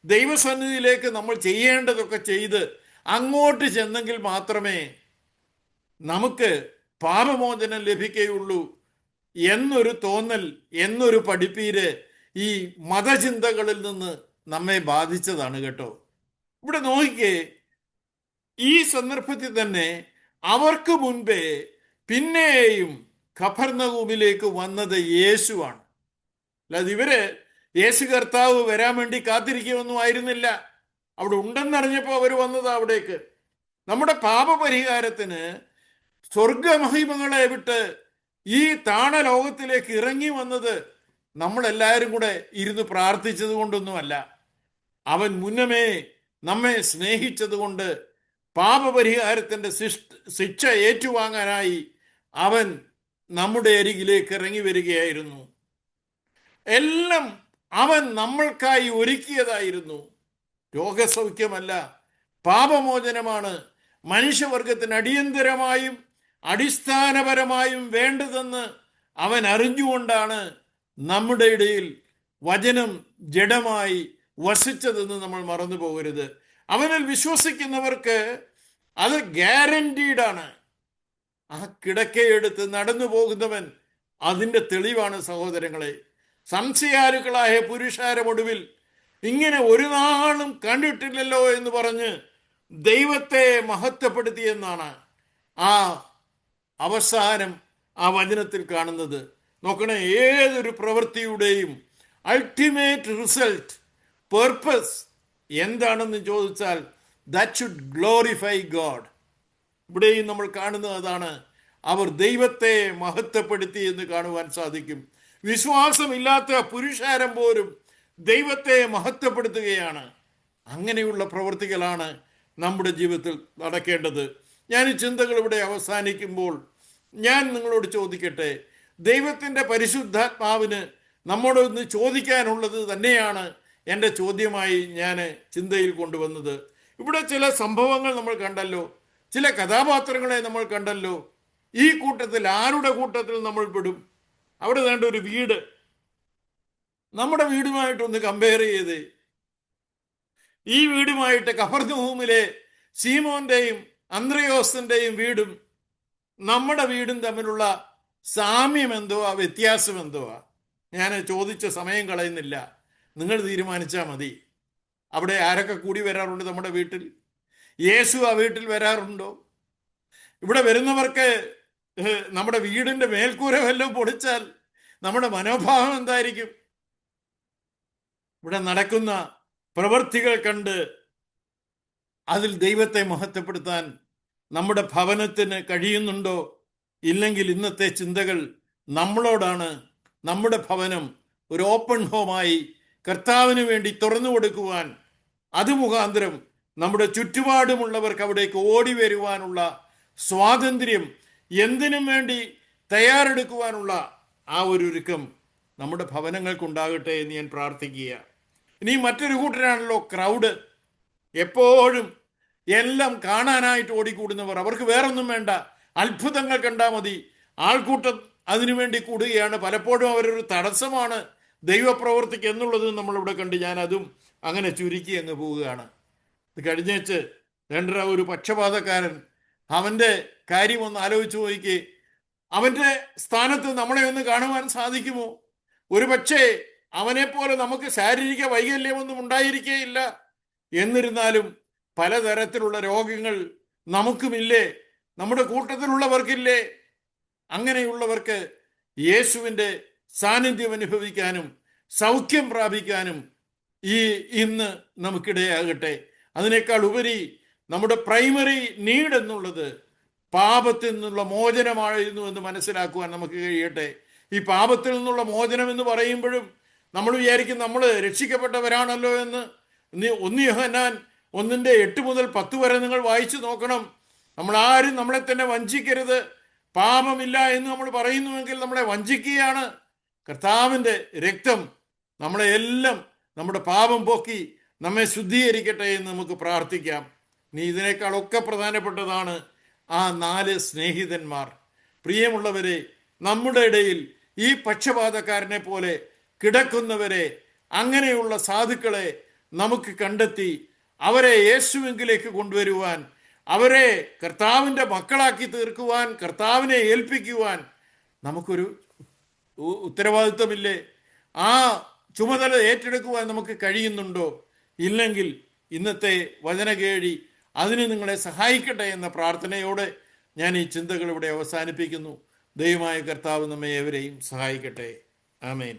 ദൈവസന്നിധിയിലേക്ക് നമ്മൾ ചെയ്യേണ്ടതൊക്കെ ചെയ്ത് അങ്ങോട്ട് ചെന്നെങ്കിൽ മാത്രമേ നമുക്ക് പാപമോചനം ലഭിക്കുകയുള്ളൂ എന്നൊരു തോന്നൽ, എന്നൊരു പഠിപ്പീര് ഈ മതചിന്തകളിൽ നിന്ന് നമ്മെ ബാധിച്ചതാണ് കേട്ടോ. ഇവിടെ നോക്കിക്കേ, ഈ സന്ദർഭത്തിൽ തന്നെ അവർക്ക് മുൻപേ പിന്നെയും കഫർന്നഹൂമിലേക്ക് വന്നത് യേശുവാണ്. അല്ലാതെ ഇവര് യേശു കർത്താവ് വരാൻ വേണ്ടി കാത്തിരിക്കുമൊന്നും ആയിരുന്നില്ല. അവിടെ ഉണ്ടെന്നറിഞ്ഞപ്പോൾ അവർ വന്നതാ അവിടേക്ക്. നമ്മുടെ പാപപരിഹാരത്തിന് സ്വർഗമഹിമകളെ വിട്ട് ഈ താണലോകത്തിലേക്ക് ഇറങ്ങി വന്നത് നമ്മളെല്ലാവരും കൂടെ ഇരുന്ന് പ്രാർത്ഥിച്ചത് കൊണ്ടൊന്നുമല്ല. അവൻ മുന്നമേ നമ്മെ സ്നേഹിച്ചത് കൊണ്ട് പാപപരിഹാരത്തിൻ്റെ ശിക്ഷ ഏറ്റുവാങ്ങാനായി അവൻ നമ്മുടെ അരികിലേക്ക് ഇറങ്ങി വരികയായിരുന്നു. എല്ലാം അവൻ നമ്മൾക്കായി ഒരുക്കിയതായിരുന്നു. രോഗസൗഖ്യമല്ല, പാപമോചനമാണ് മനുഷ്യവർഗത്തിന് അടിയന്തരമായും അടിസ്ഥാനപരമായും വേണ്ടതെന്ന് അവൻ അറിഞ്ഞുകൊണ്ടാണ് നമ്മുടെ ഇടയിൽ വചനം ജഡമായി വസിച്ചതെന്ന് നമ്മൾ മറന്നു പോകരുത്. അവനിൽ വിശ്വസിക്കുന്നവർക്ക് അത് ഗ്യാരണ്ടീഡാണ്. ആ കിടക്കയെടുത്ത് നടന്നു പോകുന്നവൻ അതിൻ്റെ തെളിവാണ് സഹോദരങ്ങളെ. സംശയാലുക്കളായ പുരുഷാരമൊടുവിൽ ഇങ്ങനെ ഒരു നാളും കണ്ടിട്ടില്ലല്ലോ എന്ന് പറഞ്ഞ് ദൈവത്തെ മഹത്വപ്പെടുത്തിയെന്നാണ് ആ അവസാനം ആ വചനത്തിൽ കാണുന്നത്. നോക്കണേ, ഏതൊരു പ്രവൃത്തിയുടെയും അൾട്ടിമേറ്റ് റിസൾട്ട്, പേർപ്പസ് എന്താണെന്ന് ചോദിച്ചാൽ ദാറ്റ് ഷുഡ് ഗ്ലോറിഫൈ ഗോഡ്. ഇവിടെയും നമ്മൾ കാണുന്നത് അതാണ്. അവർ ദൈവത്തെ മഹത്വപ്പെടുത്തി എന്ന് കാണുവാൻ സാധിക്കും. വിശ്വാസമില്ലാത്ത പുരുഷാരം പോലും ദൈവത്തെ മഹത്വപ്പെടുത്തുകയാണ്. അങ്ങനെയുള്ള പ്രവൃത്തികളാണ് നമ്മുടെ ജീവിതത്തിൽ നടക്കേണ്ടത്. ഞാൻ ഈ ചിന്തകൾ ഇവിടെ അവസാനിക്കുമ്പോൾ ഞാൻ നിങ്ങളോട് ചോദിക്കട്ടെ, ദൈവത്തിൻ്റെ പരിശുദ്ധാത്മാവിന് നമ്മോടൊന്ന് ചോദിക്കാനുള്ളത് തന്നെയാണ് എൻ്റെ ചോദ്യമായി ഞാൻ ചിന്തയിൽ കൊണ്ടുവന്നത്. ഇവിടെ ചില സംഭവങ്ങൾ നമ്മൾ കണ്ടല്ലോ, ചില കഥാപാത്രങ്ങളെ നമ്മൾ കണ്ടല്ലോ. ഈ കൂട്ടത്തിൽ ആരുടെ കൂട്ടത്തിൽ നമ്മൾ പെടും? അവിടെ വേണ്ട ഒരു വീട്, നമ്മുടെ വീടുമായിട്ടൊന്ന് കമ്പയർ ചെയ്ത്, ഈ വീടുമായിട്ട് കഫർന്നഹൂമിലെ ശീമോന്റെയും അന്ത്രയോസിന്റെയും വീടും നമ്മുടെ വീടും തമ്മിലുള്ള സാമ്യം എന്തുവാ, വ്യത്യാസം എന്തുവാ? ഞാൻ ചോദിച്ച സമയം കളയുന്നില്ല, നിങ്ങൾ തീരുമാനിച്ചാൽ മതി. അവിടെ ആരൊക്കെ കൂടി വരാറുണ്ട് നമ്മുടെ വീട്ടിൽ? യേശു ആ വീട്ടിൽ വരാറുണ്ടോ? ഇവിടെ വരുന്നവർക്ക് നമ്മുടെ വീടിൻ്റെ മേൽക്കൂര വല്ലതും പൊളിച്ചാൽ നമ്മുടെ മനോഭാവം എന്തായിരിക്കും? ഇവിടെ നടക്കുന്ന പ്രവൃത്തികൾ കണ്ട് അതിൽ ദൈവത്തെ മഹത്വപ്പെടുത്താൻ നമ്മുടെ ഭവനത്തിന് കഴിയുന്നുണ്ടോ? ഇല്ലെങ്കിൽ ഇന്നത്തെ ചിന്തകൾ നമ്മളോടാണ്. നമ്മുടെ ഭവനം ഒരു ഓപ്പൺ ഹോമായി കർത്താവിന് വേണ്ടി തുറന്നു കൊടുക്കുവാൻ, അത് മുഖാന്തരം നമ്മുടെ ചുറ്റുപാടുമുള്ളവർക്ക് അവിടേക്ക് ഓടി വരുവാനുള്ള സ്വാതന്ത്ര്യം, എന്തിനും വേണ്ടി തയ്യാറെടുക്കുവാനുള്ള ആ ഒരു ഒരുക്കം നമ്മുടെ ഭവനങ്ങൾക്കുണ്ടാകട്ടെ എന്ന് ഞാൻ പ്രാർത്ഥിക്കുക. ഇനി മറ്റൊരു കൂട്ടരാണല്ലോ ക്രൗഡ്. എപ്പോഴും എല്ലാം കാണാനായിട്ട് ഓടിക്കൂടുന്നവർ. അവർക്ക് വേറൊന്നും വേണ്ട, അത്ഭുതങ്ങൾ കണ്ടാൽ മതി. ആൾക്കൂട്ടം അതിനുവേണ്ടി കൂടുകയാണ്. പലപ്പോഴും അവരൊരു തടസ്സമാണ് ദൈവപ്രവർത്തിക്ക് എന്നുള്ളത് നമ്മളിവിടെ കണ്ട് ഞാൻ അതും അങ്ങനെ ചുരുക്കി അങ്ങ് പോവുകയാണ്. ഇത് കഴിഞ്ഞേച്ച് ഒരു പക്ഷപാതക്കാരൻ, അവൻ്റെ കാര്യം ഒന്ന് ആലോചിച്ച് നോക്കി. അവൻ്റെ സ്ഥാനത്ത് നമ്മളെ ഒന്ന് കാണുവാൻ സാധിക്കുമോ? ഒരു പക്ഷേ അവനെപ്പോലെ നമുക്ക് ശാരീരിക വൈകല്യമൊന്നും ഉണ്ടായിരിക്കുകയില്ല. എന്നിരുന്നാലും പലതരത്തിലുള്ള രോഗങ്ങൾ നമുക്കുമില്ലേ, നമ്മുടെ കൂട്ടത്തിലുള്ളവർക്കില്ലേ? അങ്ങനെയുള്ളവർക്ക് യേശുവിൻ്റെ സാന്നിധ്യം അനുഭവിക്കാനും സൗഖ്യം പ്രാപിക്കാനും ഇന്ന് നമുക്കിടയാകട്ടെ. അതിനേക്കാൾ ഉപരി നമ്മുടെ പ്രൈമറി നീഡ് എന്നുള്ളത് പാപത്തിൽ നിന്നുള്ള മോചനമായിരുന്നു എന്ന് മനസ്സിലാക്കുവാൻ നമുക്ക് കഴിയട്ടെ. ഈ പാപത്തിൽ നിന്നുള്ള മോചനം എന്ന് പറയുമ്പോഴും നമ്മൾ വിചാരിക്കും നമ്മൾ രക്ഷിക്കപ്പെട്ടവരാണല്ലോ എന്ന്. 1 യോഹന്നാൻ 1:8 മുതൽ 10 വരെ നിങ്ങൾ വായിച്ചു നോക്കണം. നമ്മളാരും നമ്മളെ തന്നെ വഞ്ചിക്കരുത്. പാപമില്ല എന്ന് നമ്മൾ പറയുന്നുവെങ്കിൽ നമ്മളെ വഞ്ചിക്കുകയാണ്. കർത്താവിൻ്റെ രക്തം നമ്മളെ എല്ലാം നമ്മുടെ പാപം പോക്കി നമ്മെ ശുദ്ധീകരിക്കട്ടെ എന്ന് നമുക്ക് പ്രാർത്ഥിക്കാം. നീ ഇതിനേക്കാളൊക്കെ പ്രധാനപ്പെട്ടതാണ് ആ 4 സ്നേഹിതന്മാർ. പ്രിയമുള്ളവരെ, നമ്മുടെ ഇടയിൽ ഈ പക്ഷപാതക്കാരനെ പോലെ കിടക്കുന്നവരെ, അങ്ങനെയുള്ള സാധുക്കളെ നമുക്ക് കണ്ടെത്തി അവരെ യേശുവിലേക്ക് കൊണ്ടുവരുവാൻ, അവരെ കർത്താവിൻ്റെ മക്കളാക്കി തീർക്കുവാൻ, കർത്താവിനെ ഏൽപ്പിക്കുവാൻ നമുക്കൊരു ഉത്തരവാദിത്വമില്ലേ? ആ ചുമതല ഏറ്റെടുക്കുവാൻ നമുക്ക് കഴിയുന്നുണ്ടോ? ഇല്ലെങ്കിൽ ഇന്നത്തെ വചനകേഴി അതിന് നിങ്ങളെ സഹായിക്കട്ടെ എന്ന പ്രാർത്ഥനയോടെ ഞാൻ ഈ ചിന്തകൾ ഇവിടെ അവസാനിപ്പിക്കുന്നു. ദൈവമായ കർത്താവ് നമ്മെ ഏവരെയും സഹായിക്കട്ടെ. ആമേൻ.